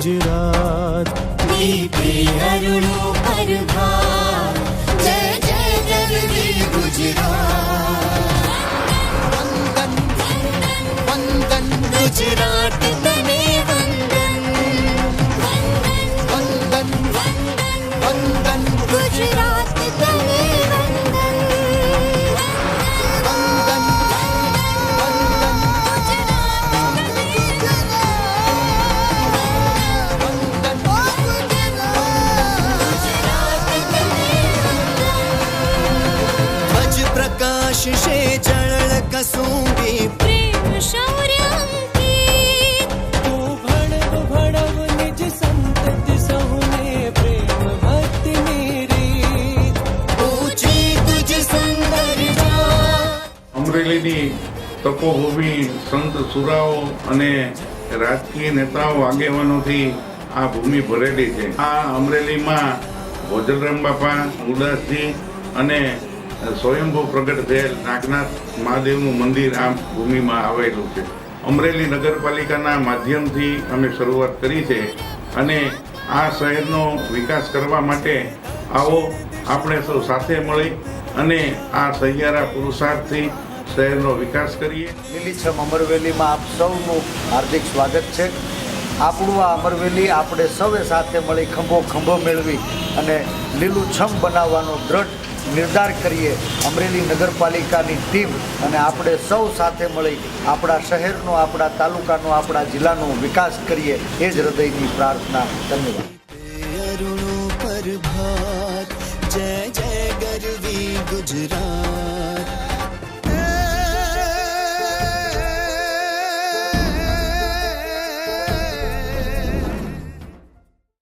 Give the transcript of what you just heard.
गुजरात दीपे अरुणो प्रभात जय जय गरवी गुजरात वंदन वंदन गुजरात तने वंदन वंदन वंदन गुजरात तने वंदन वंदन वंदन ध्वज प्रकाश से जल कसुंबी प्रेम शौर्य अंकित तू भणव भणव निज संतति सहुने प्रेम भक्ति मेरी ऊंची तुझ सुंदर जात અમરેલીની તપોભૂમિ સંત સુરાઓ અને રાજકીય નેતાઓ આગેવાનોથી આ ભૂમિ ભરેલી છે। આ અમરેલીમાં ભોજરામ બાપા ઉદાસજી અને સ્વયંભૂ પ્રગટ થયેલ નાગનાથ મહાદેવનું મંદિર આ ભૂમિમાં આવેલું છે। અમરેલી નગરપાલિકાના માધ્યમથી અમે શરૂઆત કરી છે અને આ શહેરનો વિકાસ કરવા માટે આવો આપણે સૌ સાથે મળી અને આ સહિયારા પુરુષાર્થથી શહેરનો વિકાસ કરીએ। લીલીછમ અમરવેલીમાં આપ સૌનું હાર્દિક સ્વાગત છે। આપણું આ અમરવેલી આપણે સૌએ સાથે મળી ખંભો ખંભો મેળવી અને લીલુંછમ બનાવવાનો દ્રઢ નિર્ધાર કરીએ। અમરેલી નગરપાલિકાની ટીમ અને આપણે સૌ સાથે મળી આપણા શહેરનો, આપણા તાલુકાનો, આપણા જિલ્લાનો વિકાસ કરીએ એ જ હૃદયની પ્રાર્થના। ધન્યવાદ। अरुणो प्रभात जय जय गरवी गुजरात।